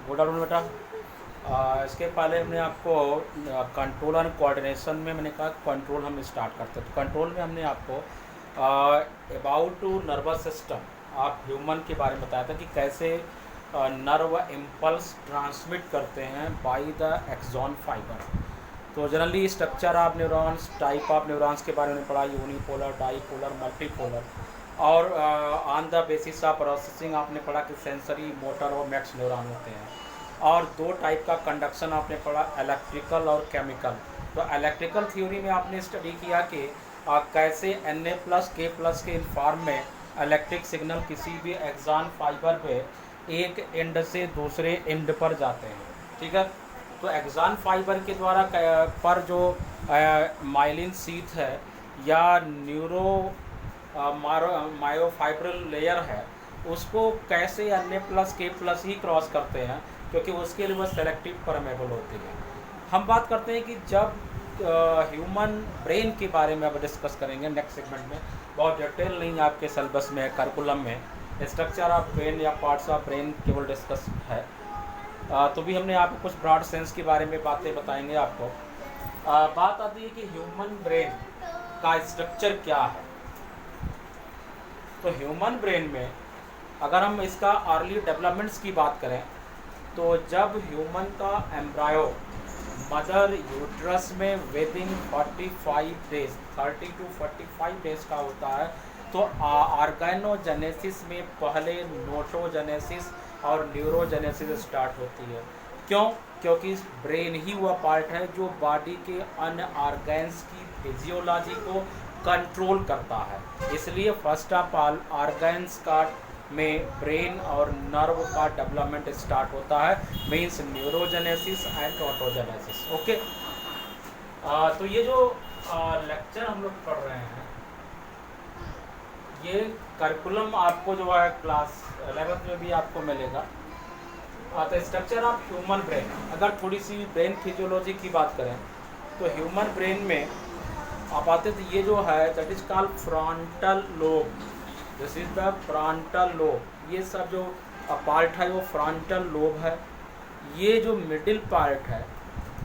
Good afternoon बेटा। इसके पहले हमने आपको कंट्रोल एंड कोऑर्डिनेशन में मैंने कहा कंट्रोल हम स्टार्ट करते हैं। तो कंट्रोल में हमने आपको अबाउट टू नर्वस सिस्टम आप ह्यूमन के बारे में बताया था कि कैसे नर्व इम्पल्स ट्रांसमिट करते हैं बाय द एक्सॉन फाइबर। तो generally structure of neurons, type of neurons के बारे में पढ़ा, यूनिपोलर, डाईपोलर, मल्टीपोलर, और on the basis of processing आपने पढ़ा कि सेंसरी, मोटर और मैक्स न्यूरॉन होते हैं। और दो टाइप का कंडक्शन आपने पढ़ा, इलेक्ट्रिकल और केमिकल। तो इलेक्ट्रिकल थ्योरी में आपने स्टडी किया कि कैसे Na+K+ के फॉर्म में इलेक्ट्रिक सिग्नल किसी भी एक्सॉन फाइबर पे एक एंड से दूसरे एंड पर जाते हैं। ठीक है, तो एक्सॉन फाइबर के द्वारा पर जो माइलिन शीथ है या न्यूरो मायोफाइब्रल लेयर है, उसको कैसे Na+K+ ही क्रॉस करते हैं, क्योंकि उसके लिए वह सेलेक्टिव परमेबल होती है। हम बात करते हैं कि जब ह्यूमन ब्रेन के बारे में अब डिस्कस करेंगे नेक्स्ट सेगमेंट में, बहुत डिटेल नहीं आपके सिलेबस में, करिकुलम में स्ट्रक्चर ऑफ ब्रेन या पार्ट्स ऑफ ब्रेन केवल डिस्कस है। तो भी हमने आपको कुछ ब्रॉड सेंस के बारे में बातें बताएंगे आपको। बात आती है कि ह्यूमन ब्रेन का स्ट्रक्चर क्या है। तो ह्यूमन ब्रेन में अगर हम इसका अर्ली डेवलपमेंट्स की बात करें, तो जब ह्यूमन का एम्ब्रायो मदर यूट्रस में with in 45 days 30 to 45 days का होता है, तो ऑर्गेनोजेनेसिस में पहले नोटोजेनेसिस और न्यूरोजेनेसिस स्टार्ट होती है। क्यों? क्योंकि ब्रेन ही वह पार्ट है जो बॉडी के अन्य ऑर्गन्स की फिजियोलॉजी को कंट्रोल करता है। इसलिए फर्स्ट ऑफ ऑल ऑर्गन्स का में ब्रेन और नर्व का डेवलपमेंट स्टार्ट होता है, मीन्स न्यूरोजेनेसिस एंड ऑटोजेनेसिस। ओके, तो ये जो लेक्चर हम लोग पढ़ रहे हैं, ये करिकुलम आपको जो है क्लास 11th में भी आपको मिलेगा। तो स्ट्रक्चर ऑफ ह्यूमन ब्रेन, अगर थोड़ी सी ब्रेन फिजियोलॉजी की बात करें तो ह्यूमन ब्रेन में आप आते तो ये जो है that is called frontal lobe. This is the frontal lobe. ये सब जो पार्ट है वो फ्रंटल लोब है। ये जो मिडिल पार्ट है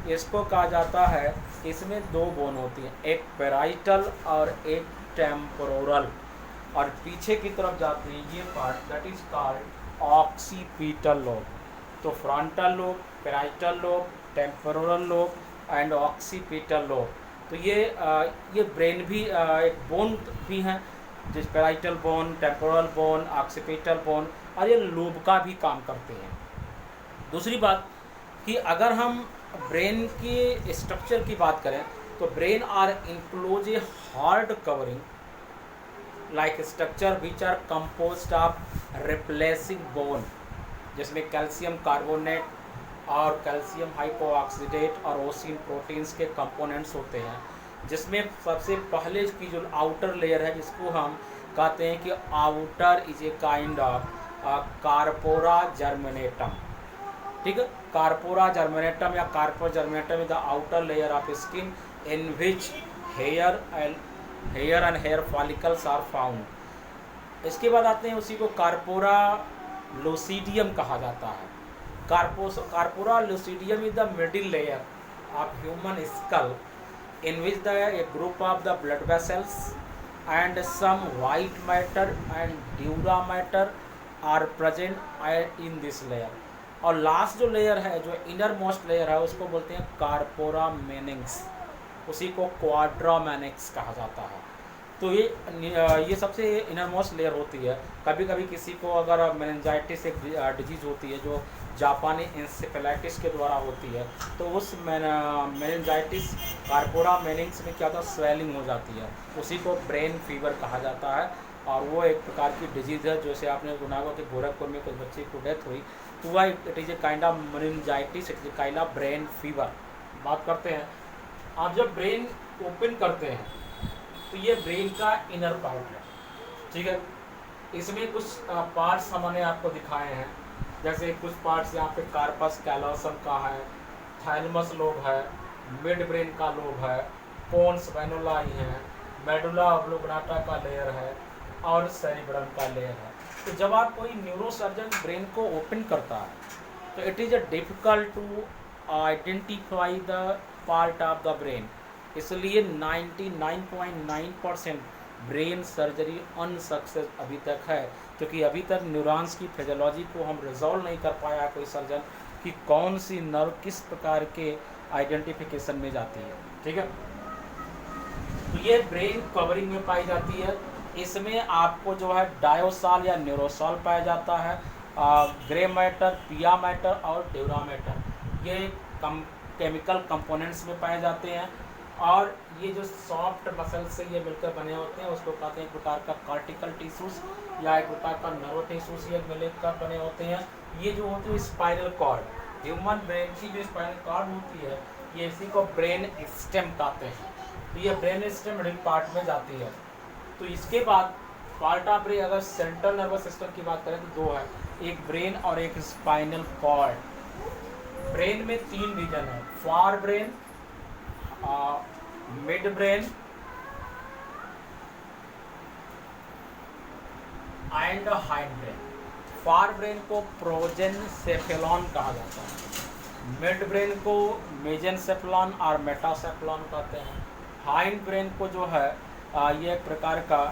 इसको कहा जाता है, इसमें दो बोन होती हैं, एक पैराइटल और एक टेम्पोरल, और पीछे की तरफ जाते हैं ये part that is called occipital lobe. तो frontal lobe, parietal lobe, temporal lobe and occipital lobe. तो ये ब्रेन भी एक बोन भी हैं, जिस parietal bone, temporal bone, occipital bone, और ये लोब का भी काम करते हैं। दूसरी बात कि अगर हम ब्रेन के स्ट्रक्चर की बात करें तो brain are enclose a hard covering like structure which are composed of replacing bone, जिसमें कैल्शियम कार्बोनेट और कैल्शियम हाइपोऑक्सीडेट और ओसिन प्रोटीन्स के कंपोनेंट्स होते हैं, जिसमें सबसे पहले की जो आउटर लेयर है जिसको हम कहते हैं कि outer is a kind of corpora germinatum. ठीक है, कार्पोरा जर्मिनेटम या corpo germinatum is the outer layer of skin in which hair and hair follicles are found. इसके बाद आते हैं उसी को कार्पोरा लूसिडियम कहा जाता है। Corpora lucidium is the middle layer of human skull in which a group of the blood vessels and some white matter and dura matter are present in this layer। और लास्ट जो layer है, जो inner most layer है, उसको बोलते हैं corpora मेनिंग्स, उसी को क्वाड्रा मेनिंग्स कहा जाता है। तो ये सबसे इनर मोस्ट लेयर होती है। कभी कभी किसी को अगर मेनिंजाइटिस एक डिजीज़ होती है जो जापानी इंसेफेलाइटिस के द्वारा होती है, तो उस मेनिंजाइटिस कार्पोरा मेनिंग्स में क्या होता है, स्वेलिंग हो जाती है, उसी को ब्रेन फीवर कहा जाता है। और वो एक प्रकार की डिजीज़ है, जैसे आपने सुना होगा कि गोरखपुर में कुछ बच्चे को डेथ हुई, तो वह it is a kind of meningitis, it is a kind of brain fever. बात करते हैं, आप जब ब्रेन ओपन करते हैं तो ये ब्रेन का इनर पार्ट है। ठीक है, इसमें कुछ पार्ट्स हमने आपको दिखाए हैं, जैसे कुछ पार्ट्स यहाँ पे कार्पस कैलोसम का है, थैलेमस लोब है, मिड ब्रेन का लोब है, पोन्स वेनुलाई है, मेडुला ऑब्लोंगेटा का लेयर है और सेरिब्रम का लेयर है। तो जब आप कोई न्यूरोसर्जन ब्रेन को ओपन करता है तो it is difficult to identify the part of the brain, इसलिए 99.9% ब्रेन सर्जरी अनसक्सेस अभी तक है, क्योंकि अभी तक न्यूरॉन्स की फिजियोलॉजी को हम रिजॉल्व नहीं कर पाया कोई सर्जन कि कौन सी नर्व किस प्रकार के आइडेंटिफिकेशन में जाती है। ठीक है, तो ये ब्रेन कवरिंग में पाई जाती है। इसमें आपको जो है डायोसाल या न्यूरोसाल पाया जाता है, ग्रे मैटर, पिया मैटर और ड्यूरा मैटर ये केमिकल कंपोनेंट्स में पाए जाते हैं। और ये जो सॉफ्ट मसल से ये मिलकर बने होते हैं उसको कहते हैं एक प्रकार का कार्टिकल टिश्यूज या एक प्रकार का नर्व टिश्यूज ये मिलकर बने होते हैं। ये जो होती है स्पाइनल कॉर्ड, ह्यूमन ब्रेन की जो स्पाइनल कॉर्ड होती है ये इसी को ब्रेन स्टेम कहते हैं। तो ये ब्रेन स्टेम मिडिल पार्ट में जाती है। तो इसके बाद पार्ट ऑफ ब्रेन, अगर सेंट्रल नर्वस सिस्टम की बात करें तो दो है, एक ब्रेन और एक स्पाइनल कॉर्ड। ब्रेन में 3 रीजन है, for brain, mid brain and hind brain. For brain को प्रोजेनसेफेलॉन कहा जाता है, मिड ब्रेन को मेजेनसेफेलॉन और मेटासेफेलॉन कहते हैं, हाइंड ब्रेन को जो है ये एक प्रकार का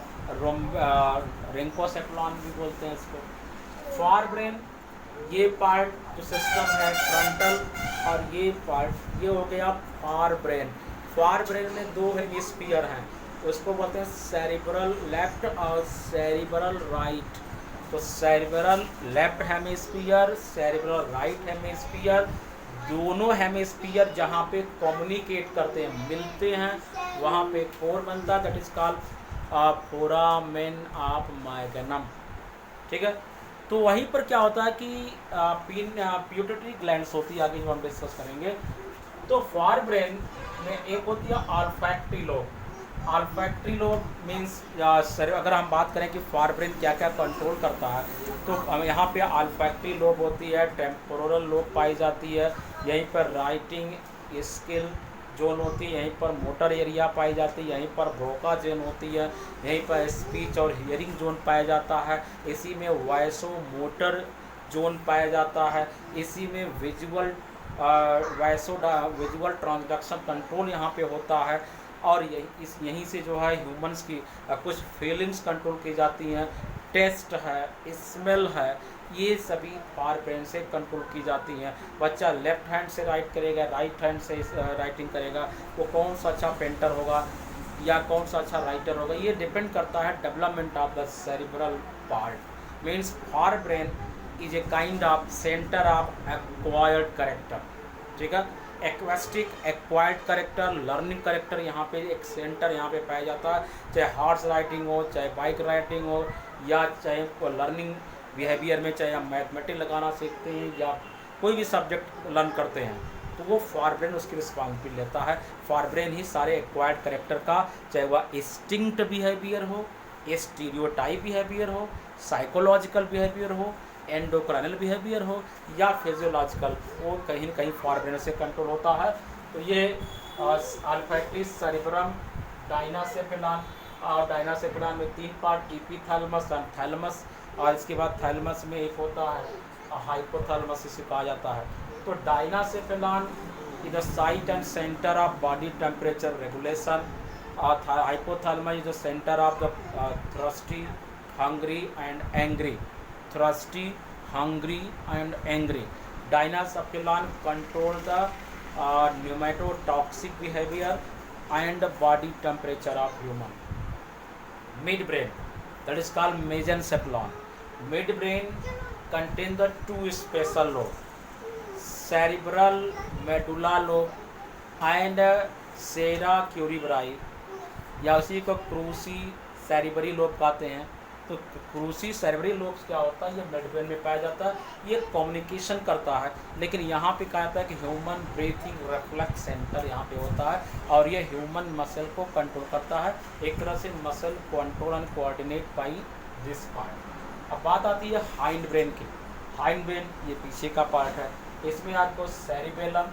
रिंकोसेफेलॉन भी बोलते हैं इसको। फॉर ब्रेन ये पार्ट जो सिस्टम है फ्रंटल, और ये पार्ट ये हो गया फॉर ब्रेन। फॉर ब्रेन में 2 हेमिस्फीयर हैं, उसको बोलते हैं सेरिब्रल लेफ्ट और सेरिब्रल राइट। तो cerebral left hemisphere, cerebral right hemisphere, दोनों हेमिस्फीयर जहाँ पे कम्युनिकेट करते हैं, मिलते हैं, वहाँ पे कोर बनता है, that is called foramen of magnum. ठीक है, तो वहीं पर क्या होता है कि पिट्यूटरी ग्लैंड्स होती है, आगे जो हम डिस्कस करेंगे। तो फॉर ब्रेन में एक होती है olfactory lobe. Olfactory lobe means अगर हम बात करें कि फॉर ब्रेन क्या क्या कंट्रोल करता है, तो यहाँ पे ऑल्फैक्टरी लोब होती है, टेम्पोरल लोब पाई जाती है, यहीं पर राइटिंग स्किल जोन होती है, यहीं पर मोटर एरिया पाई जाती है, यहीं पर ब्रोका जोन होती है, यहीं पर स्पीच और हियरिंग जोन पाया जाता है, इसी में वॉइसो मोटर जोन पाया जाता है, इसी में विजुअल विजुअल ट्रांसडक्शन कंट्रोल यहाँ पे होता है, और यहीं से जो है ह्यूमंस की कुछ फीलिंग्स कंट्रोल की जाती हैं, टेस्ट है, स्मेल है, ये सभी फॉर ब्रेन से कंट्रोल की जाती हैं। बच्चा लेफ्ट हैंड से राइट करेगा, राइट हैंड से राइटिंग करेगा, वो कौन सा अच्छा पेंटर होगा या कौन सा अच्छा राइटर होगा, ये डिपेंड करता है development of the cerebral part. Means for brain is a kind of centre of acquired character. ठीक है, acoustic acquired character, learning character, यहाँ पे एक सेंटर यहाँ पे पाया जाता है, चाहे हॉर्स राइटिंग हो, चाहे बाइक राइटिंग हो, या चाहे लर्निंग बिहेवियर में चाहे हम मैथमेटिक्स लगाना सीखते हैं या कोई भी सब्जेक्ट लर्न करते हैं, तो वो फॉर ब्रेन उसकी रिस्पॉन्सिबिलिटी लेता है। फॉर ब्रेन ही सारे एक्वायर्ड करेक्टर का, चाहे वह इंस्टिंक्ट बिहेवियर हो, स्टीरियोटाइप बिहेवियर हो, साइकोलॉजिकल बिहेवियर हो, एंडोक्राइनल बिहेवियर हो या फिजियोलॉजिकल, वो कहीं न कहीं फॉर ब्रेन से कंट्रोल होता है। तो ये ऑल्फैक्टरी, सेरिब्रम, डायनासेफेलॉन, और डायनासेफेलॉन में 3 पार्ट, एपिथैलेमस एंड थैलेमस, और इसके बाद थैलेमस में एक होता है हाइपोथैलेमस, इसे कहा जाता है। तो diencephalon is the site and centre of body temperature regulation, और hypothalamus is the centre of the thirsty, hungry and angry. Thirsty, hungry and angry. Diencephalon control the pneumotoxic behavior and the body temperature of human. Midbrain, that is called mesencephalon. Midbrain contain the 2 special lobes, cerebral medulla lobe and sera cerebri, या उसी को क्रूसी सेरिब्री lobe कहते हैं। तो क्रूसी सेरिब्री lobes क्या होता है, ये मिडब्रेन में पाया जाता है, ये कम्युनिकेशन करता है। लेकिन यहाँ पे कहा जाता है कि ह्यूमन ब्रीथिंग रिफ्लेक्स सेंटर यहाँ पे होता है, और ये ह्यूमन मसल को कंट्रोल करता है, एक तरह से muscle control and coordinate by this part. अब बात आती है हाइंड ब्रेन की। हाइंड ब्रेन ये पीछे का पार्ट है, इसमें आपको सेरिबेलम,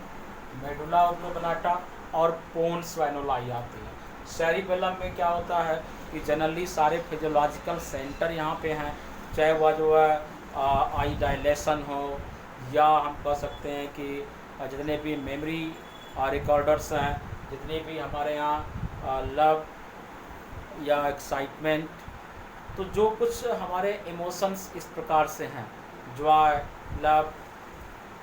मेडुला ऑब्लोंगेटा और पोन्स वैनुलाई आती है। सेरिबेलम में क्या होता है कि जनरली सारे फिजियोलॉजिकल सेंटर यहाँ पे हैं, चाहे वह जो है आई डायलेशन हो या हम कह सकते हैं कि जितने भी मेमोरी रिकॉर्डर्स हैं, जितने भी हमारे यहाँ लव या एक्साइटमेंट, तो जो कुछ हमारे इमोशंस इस प्रकार से हैं, जॉय, लव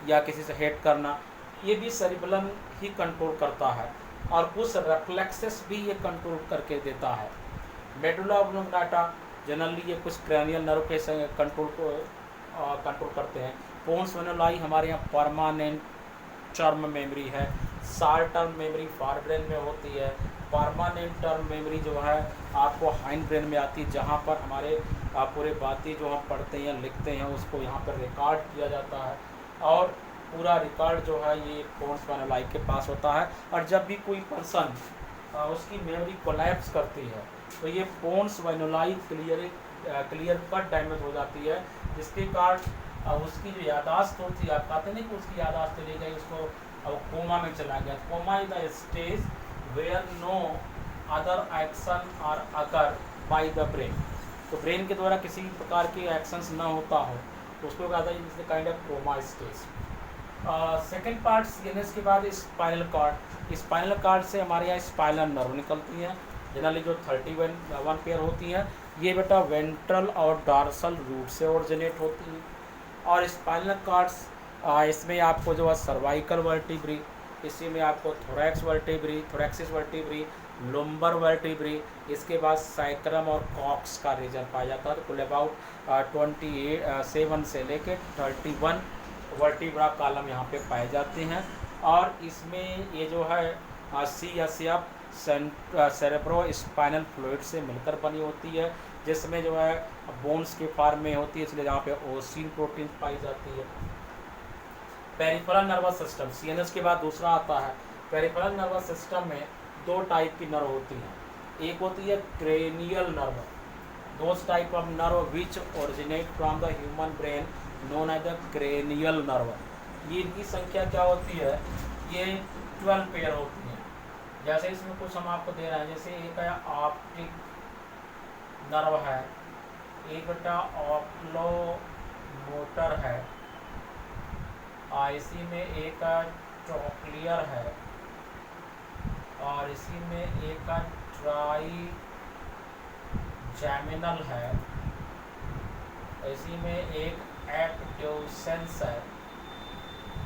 या किसी से हेट करना, ये भी सेरिबेलम ही कंट्रोल करता है, और कुछ रिफ्लेक्सेस भी ये कंट्रोल करके देता है। मेडुला ऑब्लोंगाटा जनरली ये कुछ क्रैनियल नर्व के कंट्रोल को कंट्रोल करते हैं। पोन्स वेनुलाई हमारे यहाँ परमानेंट टर्म मेमोरी है। Short term memory for brain में होती है। परमानेंट टर्म मेमोरी जो है आपको हाइंड ब्रेन में आती है, जहाँ पर हमारे पूरे बातें जो हम पढ़ते हैं लिखते हैं उसको यहाँ पर रिकॉर्ड किया जाता है, और पूरा रिकॉर्ड जो है ये पोन्स वेनुलाई के पास होता है। और जब भी कोई पर्सन उसकी मेमोरी कोलैप्स करती है तो ये पोन्स वेनुलाई क्लियर कट डैमेज हो जाती है, जिसके कारण उसकी जो यादाश्त होती है, आप कहते नहीं कि उसकी यादाश्त चली गई, उसको अब कोमा में चला गया। Coma is the stage where no other action are occur by the brain. तो ब्रेन के द्वारा किसी प्रकार के एक्शंस ना होता हो तो उसको कहता है is the kind of coma stage. Second part CNS के बाद स्पाइनल कॉर्ड। स्पाइनल कॉर्ड से हमारे यहाँ स्पाइनल नर्व निकलती हैं, जनरली जो 31 पेयर होती हैं। ये बेटा वेंट्रल और डॉर्सल रूट से ओरिजिनेट होती हैं। और स्पाइनल कॉर्ड्स इसमें आपको जो है सर्वाइकल वर्टिब्री, इसी में आपको thorax vertebrae, थोरैक्सिस vertebrae, lumbar vertebrae, इसके बाद सैक्रम और कॉक्स का रीजन पाया जाता है। कुल अबाउट 27 से लेके 31 वर्टिब्रा कॉलम यहाँ पे पाए जाते हैं। और इसमें ये जो है CSF सेरेब्रो स्पाइनल फ्लूइड से मिलकर बनी होती है, जिसमें जो है बोन्स के फॉर्म में होती है, इसलिए जहाँ पे ओसिन प्रोटीन पाई जाती है। पेरिफेरल नर्वस सिस्टम सीएनएस के बाद दूसरा आता है। पेरिफेरल नर्वस सिस्टम में दो टाइप की नर्व होती हैं। एक होती है cranial nerve, those type of nerve which originate from the human brain known as the cranial nerve. ये इनकी संख्या क्या होती है, ये 12 पेयर होती हैं। जैसे इसमें कुछ हम आपको दे रहे हैं, जैसे एक है ऑप्टिक नर्व है, एक बेटा ऑप्लो मोटर है, इसी में एक ट्रोक्लियर है, और इसी में एक ट्राई जैमिनल है, इसी में एक एक्ट्यूसेंस है,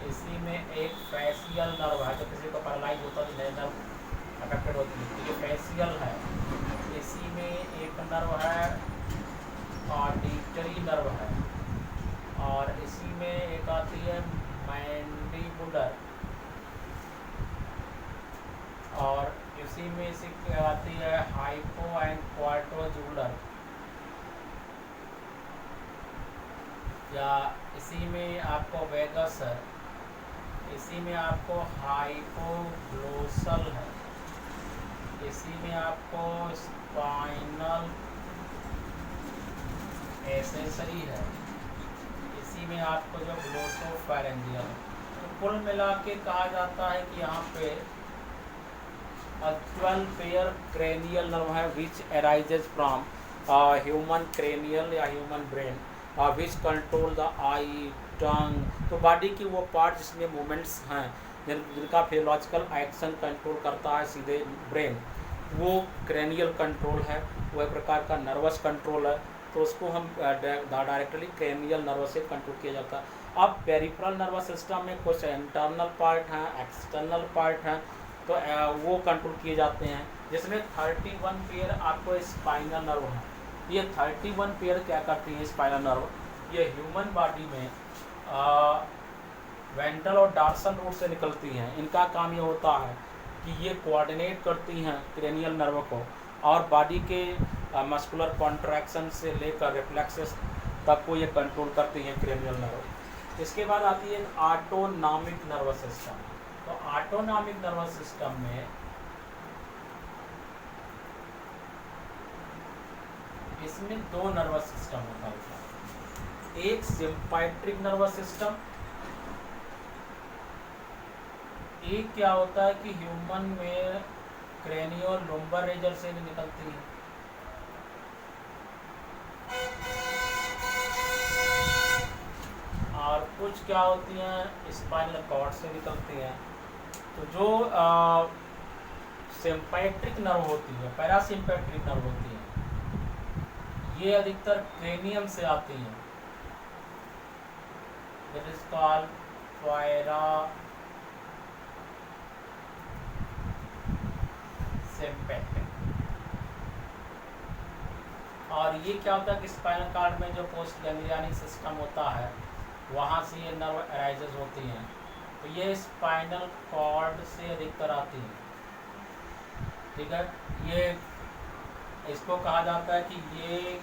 इसी में एक फेशियल नर्व है, तो किसी को पैरालाइज होता है तो नर्व अफेक्टेड होती है, ये फेशियल है। इसी में एक नर्व है ऑडिटरी नर्व है, और इसी में एक आती है मैंडिबुलर, और इसी में इसी आती है हाइपो एंड क्वाड्रोजुलर, या इसी में आपको वेगस है, इसी में आपको हाइपोग्लोसल है, इसी में आपको स्पाइनल एसेसरी है, इसी में आपको जो ग्लोसोफैरेंजियल है। तो कुल मिला के कहा जाता है कि यहाँ पे 12 पेयर क्रेनियल नर्व है which arises from human cranial या human brain which control the eye tongue. तो बॉडी की वो पार्ट जिसमें मूवमेंट्स हैं जिनका फिजियोलॉजिकल एक्शन कंट्रोल करता है सीधे ब्रेन, वो क्रेनियल कंट्रोल है, वो एक प्रकार का नर्वस कंट्रोल है, तो उसको हम डायरेक्टली क्रेनियल नर्व से कंट्रोल किया जाता है। अब पेरिफेरल नर्वस सिस्टम में कुछ इंटरनल पार्ट हैं, एक्सटर्नल पार्ट हैं, तो वो कंट्रोल किए जाते हैं, जिसमें 31 पेयर आपको स्पाइनल नर्व है। ये 31 पेयर क्या करती हैं स्पाइनल नर्व, ये ह्यूमन बॉडी में वेंट्रल और डॉर्सल रूट से निकलती हैं। इनका काम ये होता है कि ये कोऑर्डिनेट करती हैं क्रेनियल नर्व को, और बॉडी के मस्कुलर कॉन्ट्रैक्शन से लेकर रिफ्लेक्सेस तक को ये कंट्रोल करती हैं क्रेनियल नर्व। इसके बाद आती है ऑटोनॉमिक नर्वस सिस्टम। तो ऑटोनॉमिक नर्वस सिस्टम में इसमें दो नर्वस सिस्टम होता है, एक सिम्पैट्रिक नर्वस सिस्टम, एक क्या होता है कि ह्यूमन में क्रेनियो लुम्बर रीजन से निकलती है, और कुछ क्या होती हैं स्पाइनल कॉर्ड से निकलती हैं। तो जो सिम्पैट्रिक नर्व होती है, पैरासिम्पैट्रिक नर्व होती है, ये अधिकतर क्रेनियम से आती हैं। It is called parasympathetic. और ये क्या होता है कि स्पाइनल कॉर्ड में जो पोस्ट गैंग्लियनिक सिस्टम होता है वहाँ से ये नर्व अराइजेज होती हैं। तो ये स्पाइनल कॉर्ड से अधिकतर आती हैं। ठीक है, ये इसको कहा जाता है कि ये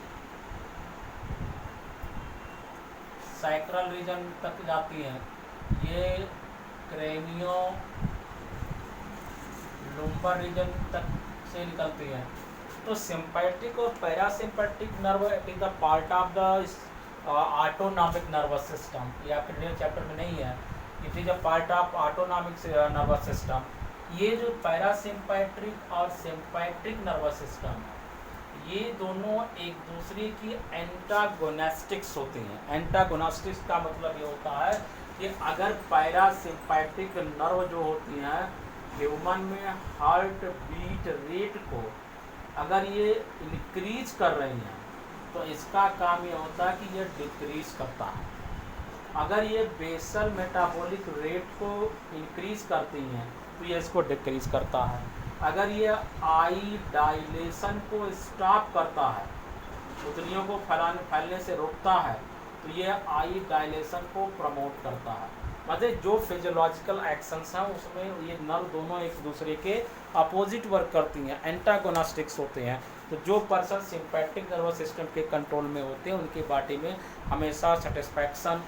सैक्रल रीजन तक जाती हैं, ये क्रेनियो लुम्बर रीजन तक से निकलती हैं। तो सिम्पैटिक और parasympathetic nerve it is the part of the autonomic nervous system. ये आपके डिटेल चैप्टर में नहीं है। It is a part of autonomic nervous system. ये जो पैरासिम्पैट्रिक और सिम्पैट्रिक नर्वस सिस्टम, ये दोनों एक दूसरे की एंटागोनिस्टिक्स होती हैं। एंटागोनिस्टिक्स का मतलब ये होता है कि अगर पैरासिम्पैट्रिक नर्व जो होती हैं ह्यूमन में हार्ट बीट रेट को अगर ये इंक्रीज कर रही हैं तो इसका काम ये होता है कि ये डिक्रीज करता है। अगर ये बेसल मेटाबॉलिक रेट को इंक्रीज करती हैं तो ये इसको डिक्रीज करता है। अगर ये आई डायलेशन को स्टॉप करता है, उतनियों को फैलने से रोकता है, तो ये आई डायलेशन को प्रमोट करता है। मतलब जो फिजियोलॉजिकल एक्शंस हैं उसमें ये नर्व दोनों एक दूसरे के अपोजिट वर्क करती हैं, एंटागोनिस्टिक्स होते हैं। तो जो पर्सन सिम्पैटिक नर्वस सिस्टम के कंट्रोल में होते हैं उनकी बॉडी में हमेशा सेटिस्फैक्शन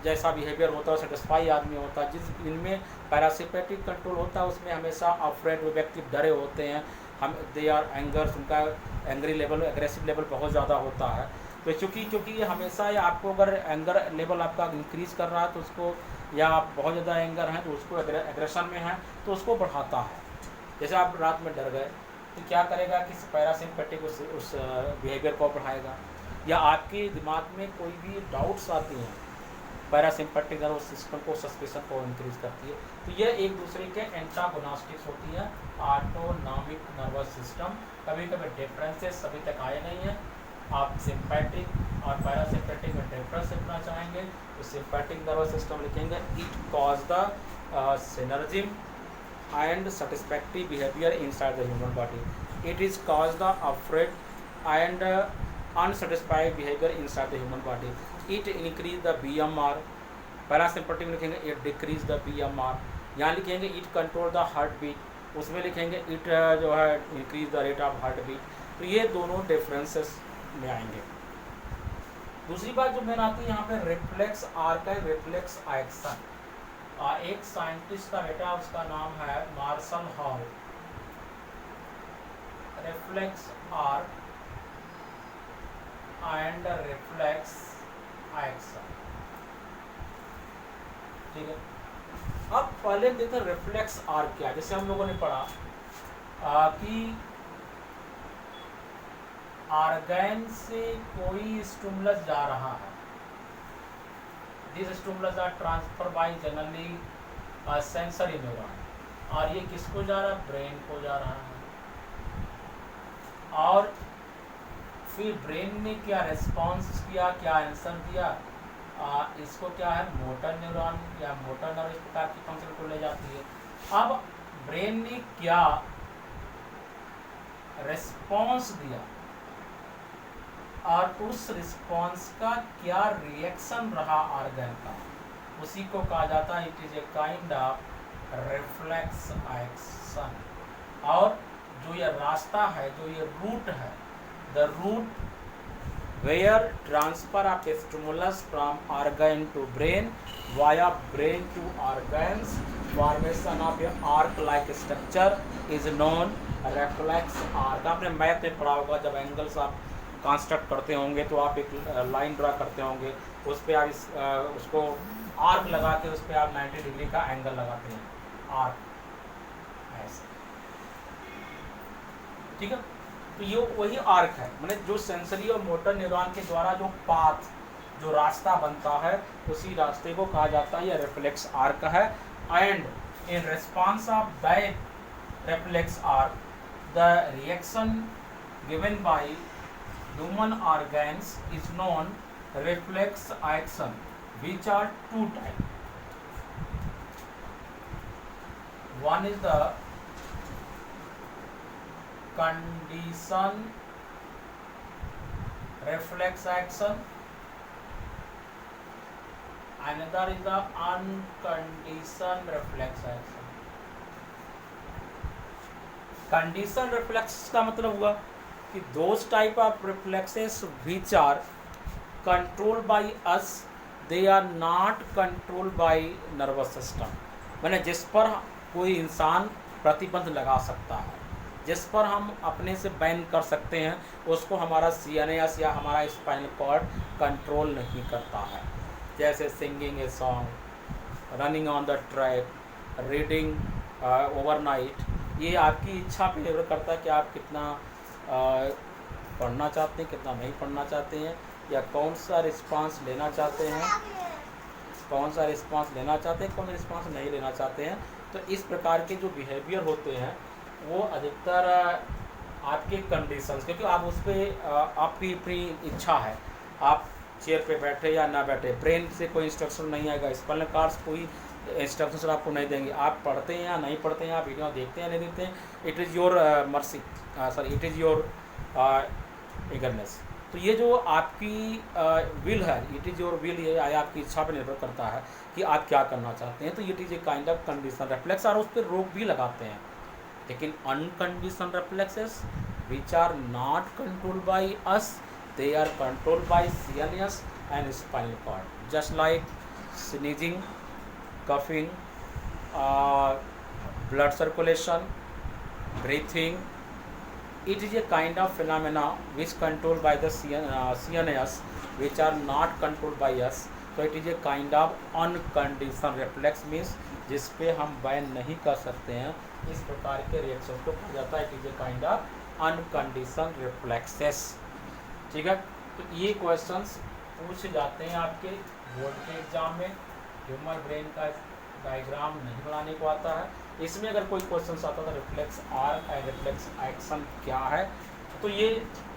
जैसा बिहेवियर होता है, सेटिस्फाई आदमी होता है। जिस इनमें पैरासिम्पैटिक कंट्रोल होता है उसमें हमेशा अफ्रेड, वो व्यक्ति डरे होते हैं, हम दे आर एंगर्स, उनका एंग्री लेवल, एग्रेसिव लेवल बहुत ज़्यादा होता है। तो क्योंकि ये हमेशा ये आपको अगर एंगर लेवल आपका इंक्रीज कर रहा है तो उसको, या आप बहुत ज़्यादा एंगर हैं तो उसको, एग्रेशन में हैं तो उसको बढ़ाता है। जैसे आप रात में डर गए तो क्या करेगा कि पैरासिम्पैटिक उस बिहेवियर को बढ़ाएगा। या आपके दिमाग में कोई भी डाउट्स आती हैं, पैरासिम्पैटिक नर्वस सिस्टम को, सस्पेशन को इंक्रीज करती है। तो ये एक दूसरे के एंटागोनिस्टिक्स होती है ऑटोनॉमिक नर्वस सिस्टम। कभी कभी डिफरेंसेस अभी तक आए नहीं हैं। आप सिम्पैटिक और पैरासिम्पैटिक में डिफरेंस लिखना चाहेंगे तो सिम्पैटिक नर्वस सिस्टम लिखेंगे it cause the synergism and satisfactory behavior inside the human body. It is cause the afraid and unsatisfied behavior inside the human body. It increase the BMR. पैरासिम्पैटिक में लिखेंगे it decrease the BMR. यहाँ लिखेंगे it control the heart beat. उसमें लिखेंगे it जो है increase the rate of heart beat. तो ये दोनों डिफरेंसेस में आएंगे। दूसरी बात जो मेन आती है यहाँ पे रिफ्लेक्स आर्क है, रिफ्लेक्स एक्शन। एक साइंटिस्ट का बेटा, उसका नाम है Marshall Hall. Reflex arc and reflex action, ठीक है। अब पहले देखते हैं रिफ्लेक्स आर्क क्या है। जैसे हम लोगों ने पढ़ा कि ऑर्गन से कोई स्टिमुलस जा रहा है, These stimulus are transferred by generally sensory neuron, और ये किसको जा रहा है, ब्रेन को जा रहा है। और फिर ब्रेन ने क्या रेस्पॉन्स किया, क्या आंसर दिया, इसको क्या है, मोटर न्यूरॉन या मोटर नर्व इस प्रकार की फंक्शन को ले जाती है। अब ब्रेन ने क्या रेस्पॉन्स दिया और उस रिस्पॉन्स का क्या रिएक्शन रहा ऑर्गन का, उसी को कहा जाता है it is a kind of reflex action. और जो ये रास्ता है, जो ये रूट है, the route where transfer of stimulus from organ to brain via brain to organs, formation of a arc like structure is known reflex arc. आपने math में पढ़ा होगा, जब एंगल्स आप कंस्ट्रक्ट करते होंगे तो आप एक लाइन ड्रा करते होंगे, उस पर आप उसको आर्क लगा के उस पर आप 90 डिग्री का एंगल लगाते हैं, आर्क ऐसे, ठीक है। तो ये वही आर्क है, मतलब जो सेंसरी और मोटर न्यूरॉन के द्वारा जो पाथ जो रास्ता बनता है उसी रास्ते को कहा जाता है, या रिफ्लेक्स आर्क है। And in response of that reflex arc the reaction given by human organs is known reflex action, which are two type. One is the condition reflex action, another is the unconditioned reflex action. Condition reflex का मतलब हुआ कि those type of reflexes which are control by us, they are not control by nervous system. मैंने जिस पर कोई इंसान प्रतिबंध लगा सकता है, जिस पर हम अपने से बैन कर सकते हैं, उसको हमारा CNS या हमारा स्पाइनल कॉर्ड कंट्रोल नहीं करता है। जैसे singing a song, running on the track, reading overnight, ये आपकी इच्छा पे निर्भर करता है कि आप कितना पढ़ना चाहते हैं, कितना नहीं पढ़ना चाहते हैं, या कौन सा रिस्पांस लेना चाहते हैं, कौन सा रिस्पांस लेना चाहते हैं, कौन सा रिस्पांस नहीं लेना चाहते हैं। तो इस प्रकार के जो बिहेवियर होते हैं वो अधिकतर आपके कंडीशंस, क्योंकि आप उस पर आपकी अपनी इच्छा है, आप चेयर पे बैठे या ना बैठे, ब्रेन से कोई इंस्ट्रक्शन नहीं आएगा, स्पाइनल कॉर्ड कोई इंस्ट्रक्शन आपको नहीं देंगे, आप पढ़ते हैं या नहीं पढ़ते हैं, आप वीडियो देखते हैं या नहीं देखते हैं, it is your mercy, sorry it is your eagerness. तो ये जो आपकी विल है, इट इज़ योर विल, ये आपकी इच्छा पर निर्भर करता है कि आप क्या करना चाहते हैं। तो it is a kind of condition reflex, और उस पर रोक भी लगाते हैं। लेकिन uncondition reflexes which are not controlled by us, they are controlled by CNS and spinal cord, just like sneezing, coughing, blood circulation, breathing. It is a kind of phenomena which controlled by the CNS, which are not controlled by us. So it is a kind of unconditioned reflex, means जिस पे हम ban नहीं कर सकते हैं। इस प्रकार के रिएक्शन को कहा जाता है it is a kind of unconditioned reflexes. ठीक है, तो ये क्वेश्चंस पूछे जाते हैं आपके बोर्ड के एग्जाम में। ह्यूमन ब्रेन का डायग्राम नहीं बनाने को आता है, इसमें अगर कोई क्वेश्चन आता था reflex arc and reflex action क्या है, तो ये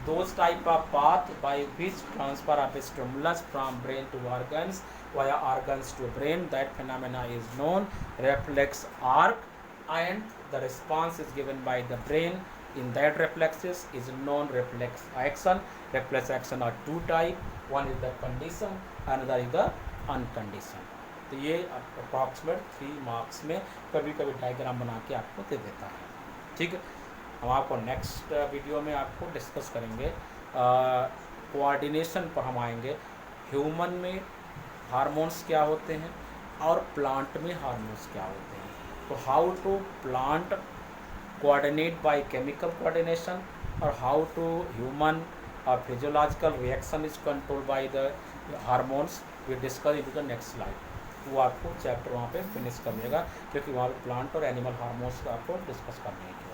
those type of path by which transfer of stimulus from brain to organs via organs to brain, that phenomena is known reflex arc, and the response is given by the brain in that reflexes is known reflex action. Reflex action are two type, one is the condition, another is the unconditioned. तो ये approximate 3 marks में कभी कभी diagram बना के आपको दे देता है। ठीक है, हम आपको नेक्स्ट वीडियो में आपको डिस्कस करेंगे कोऑर्डिनेशन पर। हम आएंगे ह्यूमन में हार्मोन्स क्या होते हैं और प्लांट में हार्मोन्स क्या होते हैं। तो how to plant coordinate by chemical coordination, or how to human physiological reaction is controlled by the hormones, we discuss in the next slide। वो आपको चैप्टर वहाँ पे फिनिश कर देगा, क्योंकि वहाँ पे प्लांट और एनिमल हार्मोन्स का आपको डिस्कस करने हैं।